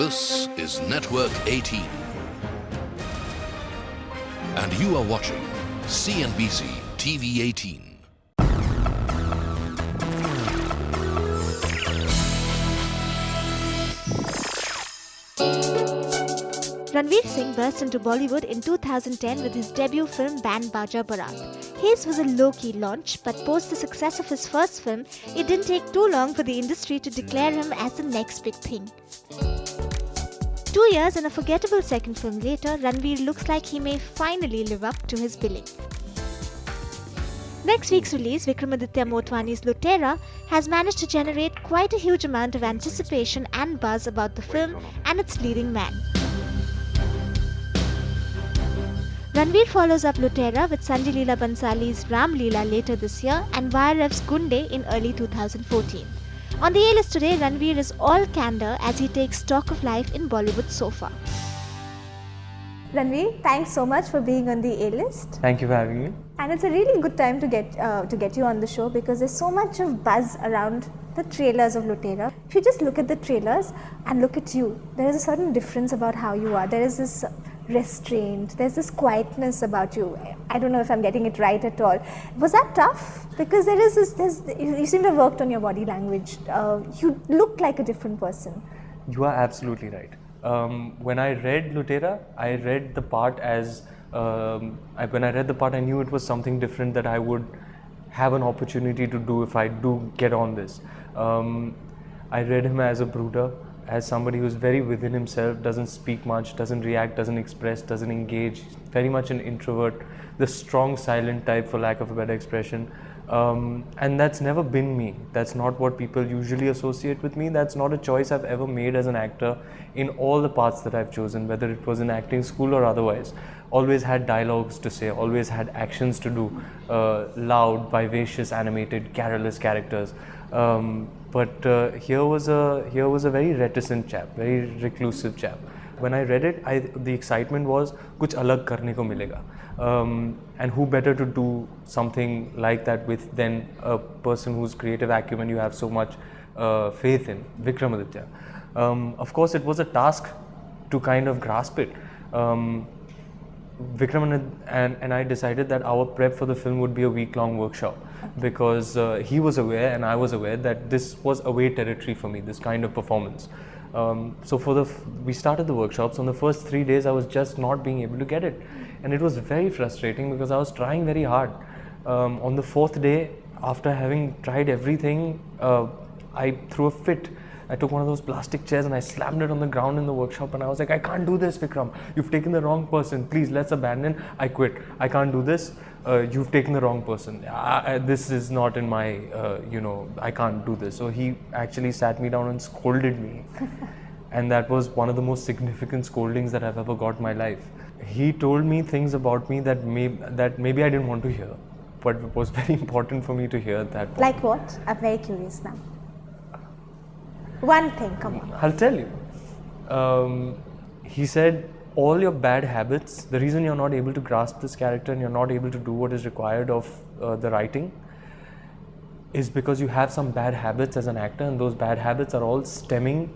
This is Network 18. And you are watching CNBC TV 18. Ranveer Singh burst into Bollywood in 2010 with his debut film Band Baaja Baaraat. His was a low-key launch, but post the success of his first film, it didn't take too long for the industry to declare him as the next big thing. 2 years and a forgettable second film later, Ranveer looks like he may finally live up to his billing. Next week's release, Vikramaditya Motwane's Lootera, has managed to generate quite a huge amount of anticipation and buzz about the film and its leading man. Ranveer follows up Lootera with Sanjay Leela Bhansali's Leela later this year and YRF's Gunday in early 2014. On the A-list today, Ranveer is all candour as he takes stock of life in Bollywood so far. Ranveer, thanks so much for being on the A-list. Thank you for having me. And it's a really good time to get you on the show because there's so much of buzz around the trailers of Lootera. If you just look at the trailers and look at you, there is a certain difference about how you are. There is this restraint, there's this quietness about you. I don't know if I'm getting it right at all. Was that tough? Because you seem to have worked on your body language. You look like a different person. You are absolutely right. When I read Lootera, I read the part as, when I read the part I knew it was something different that I would have an opportunity to do if I do get on this. I read him as a brooder, as somebody who's very within himself, doesn't speak much, doesn't react, doesn't express, doesn't engage, very much an introvert, the strong silent type for lack of a better expression. And that's never been me. That's not what people usually associate with me. That's not a choice I've ever made as an actor in all the parts that I've chosen, whether it was in acting school or otherwise. Always had dialogues to say, always had actions to do, loud, vivacious, animated, garrulous characters. But here was a very reticent chap, very reclusive chap. When I read it, the excitement was kuch alag karne ko milega. And who better to do something like that with than a person whose creative acumen you have so much faith in, Vikramaditya. Of course, it was a task to kind of grasp it. Vikram and I decided that our prep for the film would be a week-long workshop because he was aware and I was aware that this was away territory for me, this kind of performance. So we started the workshops. On the first 3 days, I was just not being able to get it. And it was very frustrating because I was trying very hard. On the fourth day, after having tried everything, I threw a fit. I took one of those plastic chairs and I slammed it on the ground in the workshop and I was like, I can't do this, Vikram. You've taken the wrong person. Please, let's abandon. I quit. I can't do this. You've taken the wrong person. This is not in my, I can't do this. So he actually sat me down and scolded me. And that was one of the most significant scoldings that I've ever got in my life. He told me things about me that maybe I didn't want to hear, but it was very important for me to hear at that point. Like what? I'm very curious now. One thing, come on. I'll tell you. He said, all your bad habits, the reason you're not able to grasp this character and you're not able to do what is required of the writing is because you have some bad habits as an actor, and those bad habits are all stemming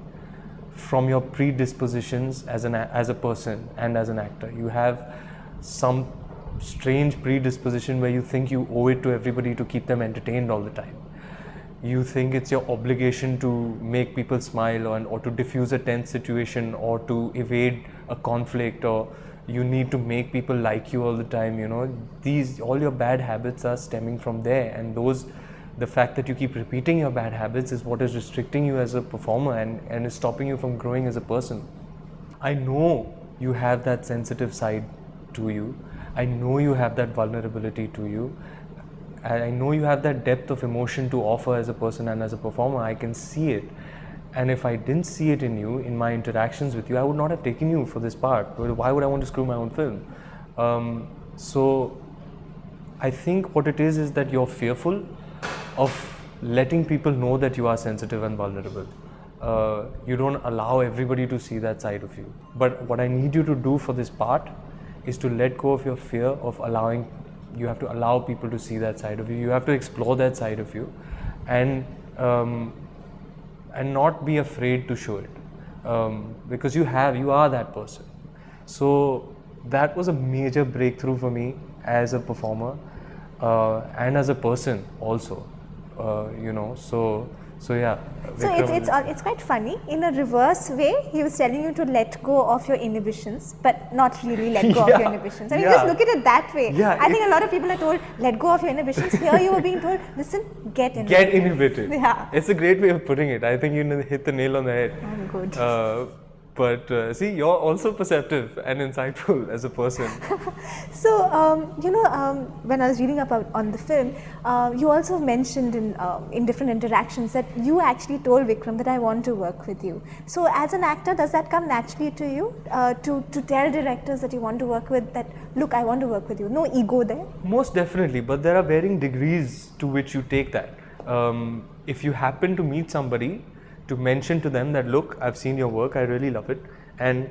from your predispositions as a person and as an actor. You have some strange predisposition where you think you owe it to everybody to keep them entertained all the time. You think it's your obligation to make people smile or to diffuse a tense situation or to evade a conflict, or you need to make people like you all the time. All your bad habits are stemming from there, and the fact that you keep repeating your bad habits is what is restricting you as a performer and is stopping you from growing as a person. I know you have that sensitive side to you. I know you have that vulnerability to you. I know you have that depth of emotion to offer as a person and as a performer. I can see it. And if I didn't see it in you, in my interactions with you, I would not have taken you for this part. Why would I want to screw my own film? So I think what it is that you're fearful of letting people know that you are sensitive and vulnerable. You don't allow everybody to see that side of you. But what I need you to do for this part is to let go of your fear of you have to allow people to see that side of you. You have to explore that side of you and not be afraid to show it. because you are that person. So that was a major breakthrough for me as a performer and as a person also. So yeah. So it's quite funny. In a reverse way, he was telling you to let go of your inhibitions, but not really let go of your inhibitions. I mean, just look at it that way. Yeah, I think a lot of people are told, let go of your inhibitions. Here you were being told, listen, get inhibited. Get inhibited. Yeah. It's a great way of putting it. I think you hit the nail on the head. I'm good. But see, you're also perceptive and insightful as a person. So, when I was reading up on the film, you also mentioned in different interactions that you actually told Vikram that I want to work with you. So, as an actor, does that come naturally to you to tell directors that you want to work with that, look, I want to work with you? No ego there? Most definitely, but there are varying degrees to which you take that. If you happen to meet somebody, to mention to them that, look, I've seen your work, I really love it, and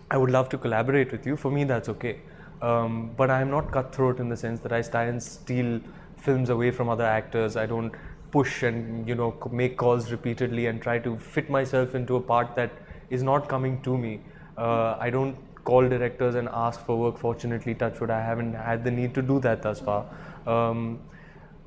I would love to collaborate with you. For me, that's okay. But I'm not cutthroat in the sense that I try and steal films away from other actors. I don't push and make calls repeatedly and try to fit myself into a part that is not coming to me. I don't call directors and ask for work. Fortunately, touch wood, I haven't had the need to do that thus far.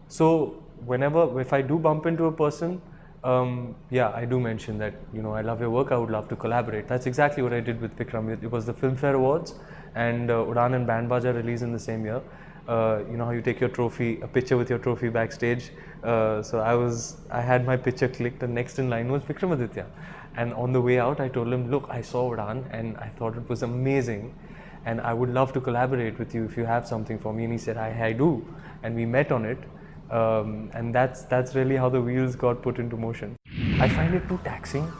So if I do bump into a person, I do mention that, I love your work, I would love to collaborate. That's exactly what I did with Vikram. It was the Filmfare Awards, and Udaan and Band Baaja released in the same year. You know how you take your trophy, a picture with your trophy backstage. So I had my picture clicked, and next in line was Vikramaditya. And on the way out, I told him, look, I saw Udaan and I thought it was amazing, and I would love to collaborate with you if you have something for me. And he said, I do. And we met on it. And that's really how the wheels got put into motion. I find it too taxing,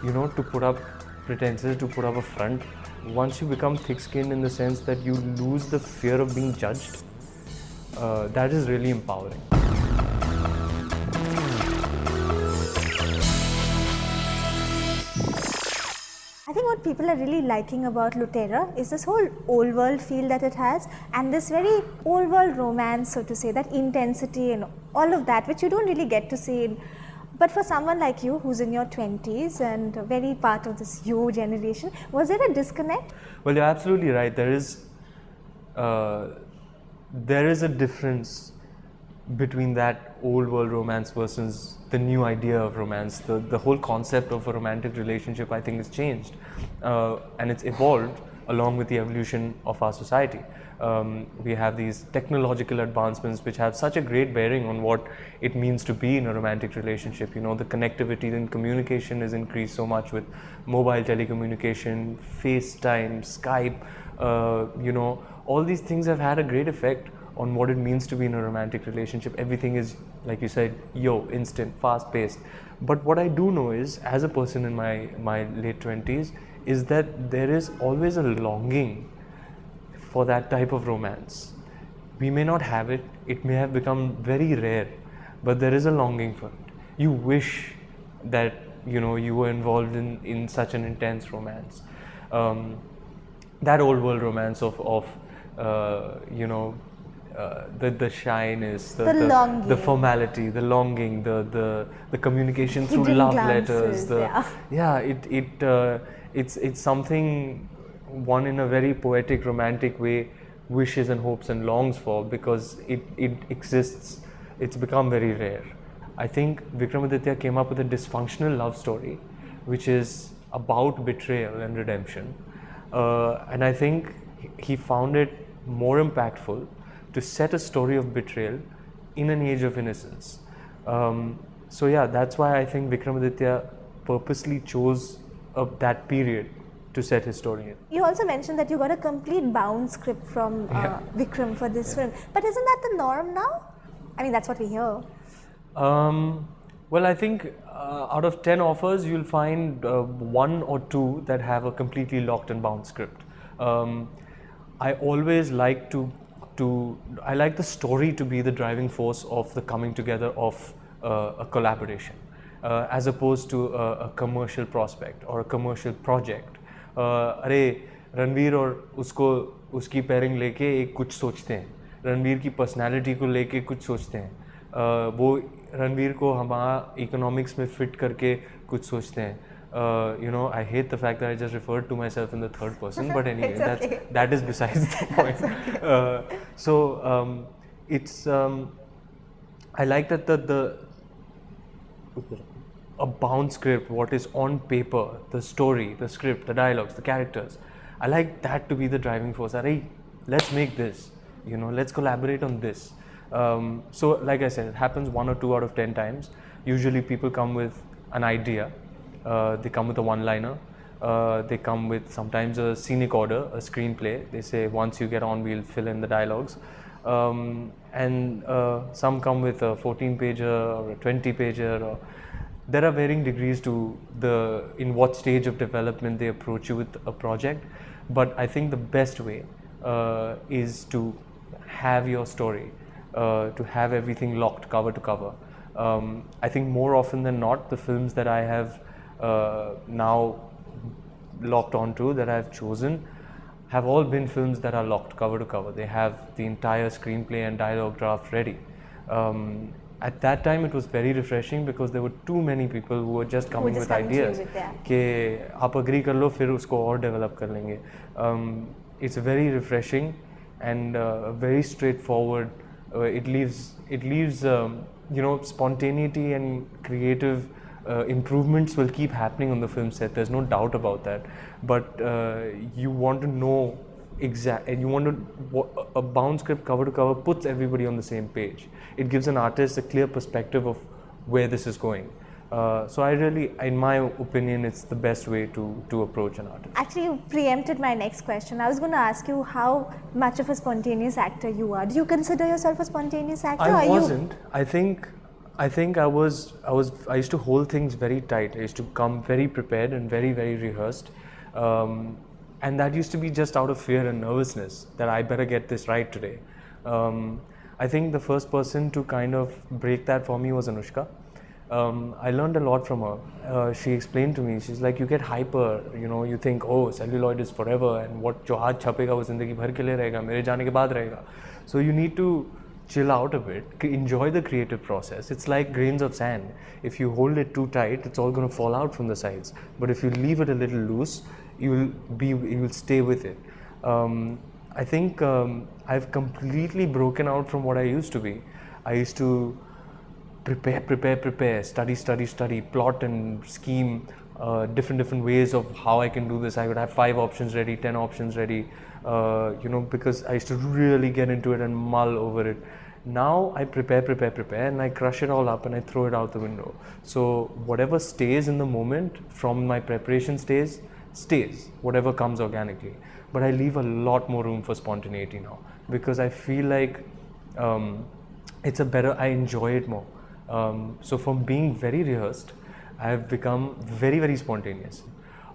to put up pretenses, to put up a front. Once you become thick-skinned in the sense that you lose the fear of being judged, that is really empowering. I think what people are really liking about Lootera is this whole old world feel that it has, and this very old world romance, so to say, that intensity and all of that, which you don't really get to see. But for someone like you who's in your 20s and very part of this new generation, was there a disconnect? Well, you're absolutely right. There is a difference between that old world romance versus the new idea of romance. The whole concept of a romantic relationship, I think, has changed, and it's evolved along with the evolution of our society. We have these technological advancements which have such a great bearing on what it means to be in a romantic relationship. The connectivity and communication is increased so much with mobile telecommunication, FaceTime, Skype. All these things have had a great effect on what it means to be in a romantic relationship. Everything is, like you said, instant, fast-paced. But what I do know is, as a person in my late 20s, is that there is always a longing for that type of romance. We may not have it, it may have become very rare, but there is a longing for it. You wish that, you were involved in such an intense romance. That old world romance of the shyness, the formality, the longing, the communication through love glances, letters. It's something one in a very poetic, romantic way wishes and hopes and longs for, because it exists. It's become very rare. I think Vikramaditya came up with a dysfunctional love story, which is about betrayal and redemption, and I think he found it more impactful to set a story of betrayal in an age of innocence. That's why I think Vikramaditya purposely chose that period to set his story in. You also mentioned that you got a complete bound script from Vikram for this film. But isn't that the norm now? I mean, that's what we hear. Well, I think out of 10 offers, you'll find 1 or 2 that have a completely locked and bound script. I always like I like the story to be the driving force of the coming together of a collaboration, as opposed to a commercial prospect or a commercial project. अरे रणवीर और उसकी pairing लेके एक कुछ सोचते हैं, रणवीर की personality को लेके कुछ सोचते हैं, वो रणवीर को हमारा इकोनॉमिक्स में फिट करके कुछ सोचते हैं, I hate the fact that I just referred to myself in the third person, but anyway, It's okay. that is besides the point. It's I like that a bound script, what is on paper, the story, the script, the dialogues, the characters. I like that to be the driving force. Hey, let's make this. Let's collaborate on this. So, like I said, it happens 1 or 2 out of 10 times. Usually, people come with an idea. They come with a one-liner. They come with sometimes a scenic order, a screenplay. They say once you get on, we'll fill in the dialogues. And some come with a 14-pager or a 20-pager. There are varying degrees to in what stage of development they approach you with a project. But I think the best way is to have your story, to have everything locked cover to cover. I think more often than not, the films that I have now locked onto, that I've chosen, have all been films that are locked cover to cover. They have the entire screenplay and dialogue draft ready. At that time, it was very refreshing because there were too many people who were just coming with ideas. कि आप agree कर लो, फिर उसको और develop कर लेंगे. It's very refreshing and very straightforward. It leaves spontaneity and creative improvements will keep happening on the film set. There's no doubt about that. But you want to know a bound script cover to cover puts everybody on the same page. It gives an artist a clear perspective of where this is going. So in my opinion, it's the best way to approach an artist. Actually, you preempted my next question. I was going to ask you how much of a spontaneous actor you are. Do you consider yourself a spontaneous actor? I wasn't. I think I used to hold things very tight. I used to come very prepared and very, very rehearsed. And that used to be just out of fear and nervousness that I better get this right today. I think the first person to kind of break that for me was Anushka. I learned a lot from her. She explained to me, she's like, you get hyper, you think, oh, celluloid is forever and what jo aaj chapega wo zindagi bhar ke liye rahega, mere jaane ke baad rahega. So you need to chill out a bit, enjoy the creative process. It's like grains of sand. If you hold it too tight, it's all going to fall out from the sides. But if you leave it a little loose, you will stay with it. I think I've completely broken out from what I used to be. I used to prepare, study, plot and scheme different ways of how I can do this. I would have 5 options ready, 10 options ready, because I used to really get into it and mull over it. Now I prepare and I crush it all up and I throw it out the window. So whatever stays in the moment from my preparation stays, whatever comes organically. But I leave a lot more room for spontaneity now because I feel like I enjoy it more. So from being very rehearsed, I have become very, very spontaneous.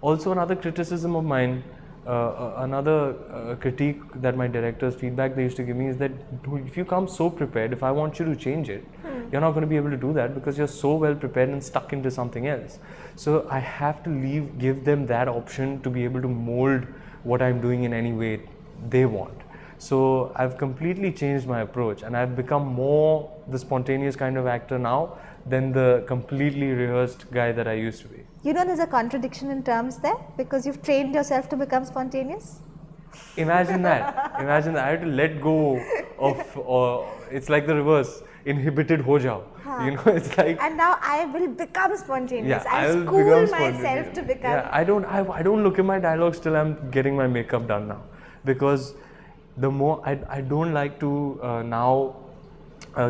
Also, another criticism of mine, another critique that my directors feedback they used to give me is that if you come so prepared, if I want you to change it, you're not going to be able to do that because you're so well prepared and stuck into something else. So I have to give them that option to be able to mold what I'm doing in any way they want. So I've completely changed my approach and I've become more the spontaneous kind of actor now than the completely rehearsed guy that I used to be. There's a contradiction in terms there because you've trained yourself to become spontaneous? Imagine that. I have to let go of, it's like the reverse, inhibited ho jao. It's like. And now I will become spontaneous. Yeah, I'll school myself to become. Yeah, I don't look at my dialogues till I'm getting my makeup done now. Because the more, I don't like to now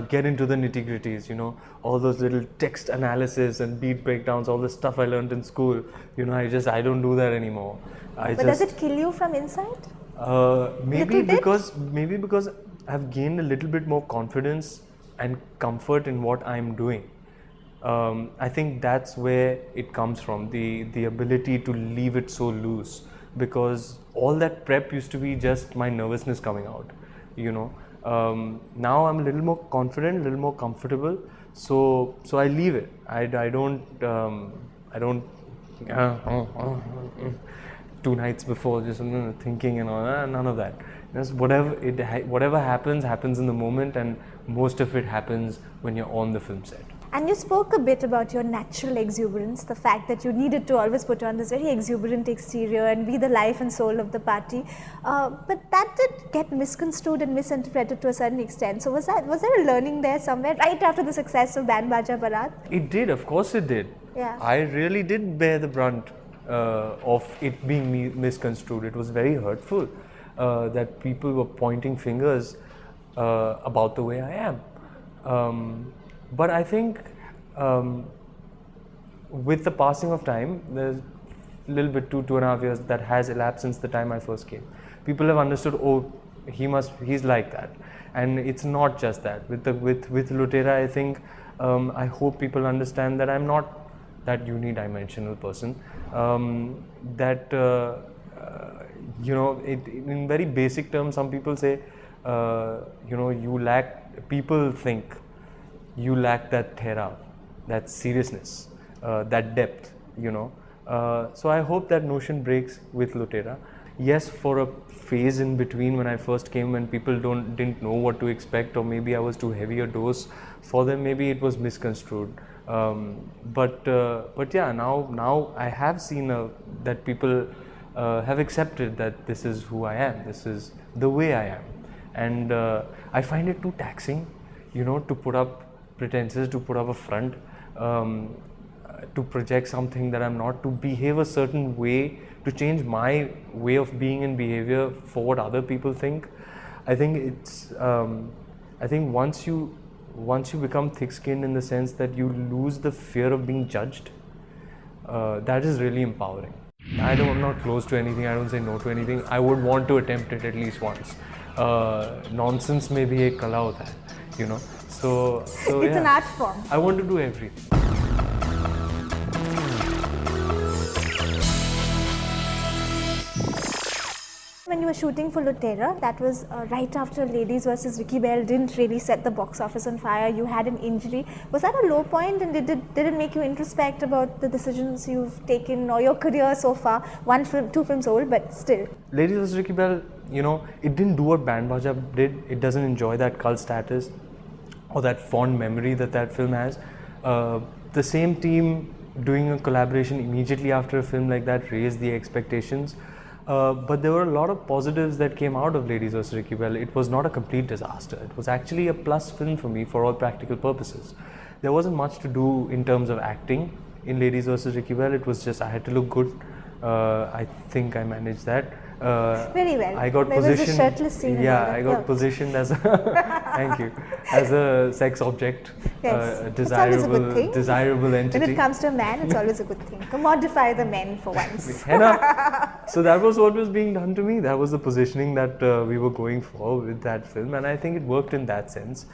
get into the nitty gritties, all those little text analysis and beat breakdowns, all the stuff I learned in school, I don't do that anymore. But does it kill you from inside? Maybe because I've gained a little bit more confidence and comfort in what I'm doing. I think that's where it comes from, the ability to leave it so loose, because all that prep used to be just my nervousness coming out, now I'm a little more confident, a little more comfortable, so I leave it. I don't 2 nights before just thinking and all that, none of that. Just whatever happens in the moment, and most of it happens when you're on the film set. And you spoke a bit about your natural exuberance, the fact that you needed to always put on this very exuberant exterior and be the life and soul of the party. But that did get misconstrued and misinterpreted to a certain extent. So was there a learning there somewhere right after the success of Band Baaja Baaraat? It did, of course it did. Yeah. I really did bear the brunt of it being misconstrued. It was very hurtful that people were pointing fingers about the way I am. But I think with the passing of time, there's a little bit 2.5 years that has elapsed since the time I first came. People have understood, oh, he's like that, and it's not just that. With Lootera, I think I hope people understand that I'm not that unidimensional person. In very basic terms, some people say, people think you lack that thera, that seriousness, that depth, So I hope that notion breaks with Lootera. Yes, for a phase in between when I first came, when people didn't know what to expect, or maybe I was too heavy a dose for them, maybe it was misconstrued. But yeah, now I have seen that people have accepted that this is who I am, this is the way I am, and I find it too taxing, to put up pretenses, to put up a front, to project something that I'm not, to behave a certain way, to change my way of being and behavior for what other people think. I think it's I think once you become thick-skinned in the sense that you lose the fear of being judged, that is really empowering. I'm not close to anything, I don't say no to anything. I would want to attempt it at least once. Nonsense may be a kala hota hai, So it's an art form. I want to do everything. When you were shooting for Lootera, that was right after Ladies vs. Ricky Bell didn't really set the box office on fire. You had an injury. Was that a low point, and did it make you introspect about the decisions you've taken or your career so far? 2 films old, but still. Ladies vs. Ricky Bell, it didn't do what Band Baaja did. It doesn't enjoy that cult status or that fond memory that film has. The same team doing a collaboration immediately after a film like that raised the expectations. But there were a lot of positives that came out of Ladies vs. Ricky Bell. It was not a complete disaster. It was actually a plus film for me for all practical purposes. There wasn't much to do in terms of acting in Ladies vs. Ricky Bell. It was just I had to look good. I think I managed that. Very well. I got there positioned. Was a shirtless scene. Yeah, I got positioned as a thank you, as a sex object, yes. a desirable entity. When it comes to a man, it's always a good thing. Commodify the men for once. So that was what was being done to me. That was the positioning that we were going for with that film, and I think it worked in that sense.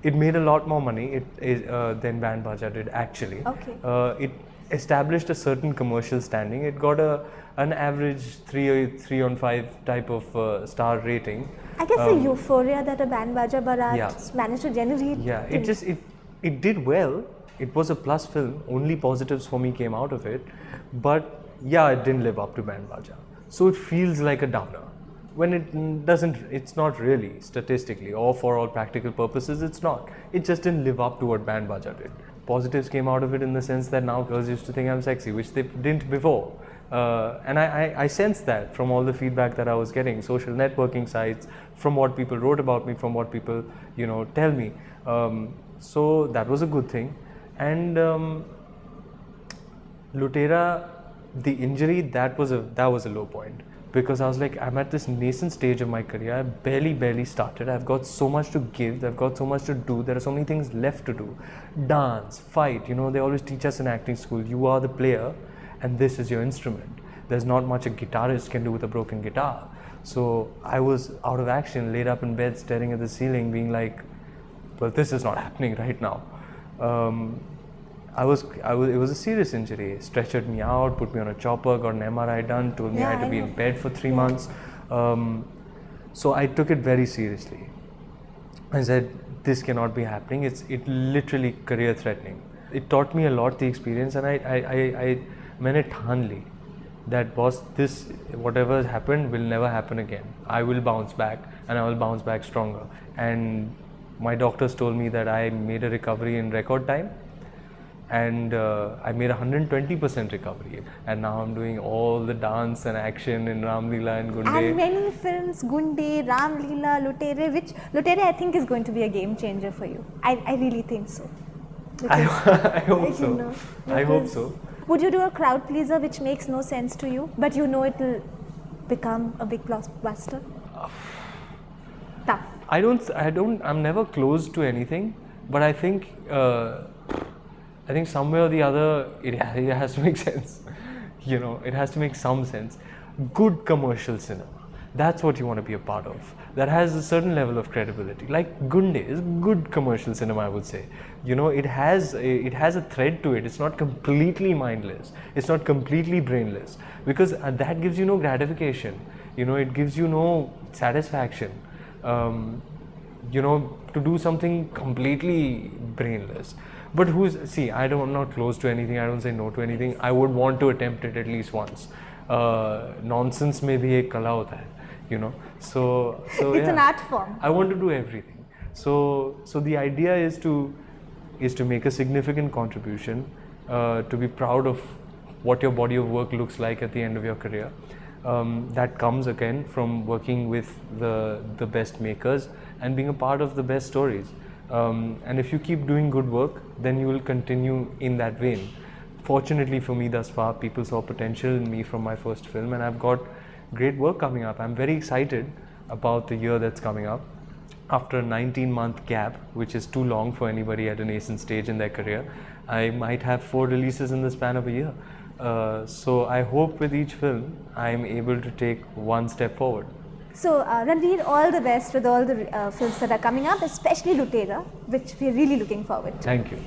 It made a lot more money than Band Baaja did actually. Okay. It established a certain commercial standing. It got an average 3 on 5 type of star rating. I guess the euphoria that a Band Baaja Baaraat managed to generate. Yeah, it did well. It was a plus film. Only positives for me came out of it. But yeah, it didn't live up to Band Baaja. So it feels like a downer. When it doesn't, it's not really statistically or for all practical purposes, it's not. It just didn't live up to what Band Baaja did. Positives came out of it in the sense that now girls used to think I'm sexy, which they didn't before. And I sensed that from all the feedback that I was getting, social networking sites, from what people wrote about me, from what people tell me. So that was a good thing. And Lootera, the injury, that was a low point, because I was like, I'm at this nascent stage of my career. I barely started. I've got so much to give. I've got so much to do. There are so many things left to do. Dance, fight. They always teach us in acting school. You are the player, and this is your instrument. There's not much a guitarist can do with a broken guitar. So I was out of action, laid up in bed, staring at the ceiling, being like, well, this is not happening right now. It was a serious injury. Stretchered me out, put me on a chopper, got an MRI done, told me I had to be in bed for 3 months. So I took it very seriously. I said, this cannot be happening. It literally career threatening. It taught me a lot, the experience, and I मैंने ठान ली that boss, this whatever has happened will never happen again. I will bounce back, and I will bounce back stronger. And My doctors told me that I made a recovery in record time, and I made 120% recovery. And now I'm doing all the dance and action in Ram Leela and Gunday. And many films, Gunday, Ram Leela, Lootera, which Lootera I think is going to be a game changer for you. I really think so. I hope You so. know, I hope because so. Would you do a crowd pleaser which makes no sense to you, but you know it will become a big blockbuster? Tough. I'm never close to anything, but I think somewhere or the other it has to make sense. You know, it has to make some sense. Good commercial cinema. That's what you want to be a part of. That has a certain level of credibility. Like Gunday is good commercial cinema, I would say. You know, it has a thread to it. It's not completely mindless. It's not completely brainless, because that gives you no gratification. You know, it gives you no satisfaction. You know, to do something completely brainless. But I'm not close to anything. I don't say no to anything. I would want to attempt it at least once. Nonsense may be a kala hota hai. You know, so It's an art form. I want to do everything. So the idea is to make a significant contribution, to be proud of what your body of work looks like at the end of your career. That comes again from working with the best makers and being a part of the best stories. And if you keep doing good work, then you will continue in that vein. Fortunately for me thus far, people saw potential in me from my first film, and I've got great work coming up. I'm very excited about the year that's coming up. After a 19-month gap, which is too long for anybody at a nascent stage in their career, I might have 4 releases in the span of a year. So I hope with each film, I'm able to take one step forward. So Ranveer, all the best with all the films that are coming up, especially Lootera, which we're really looking forward to. Thank you.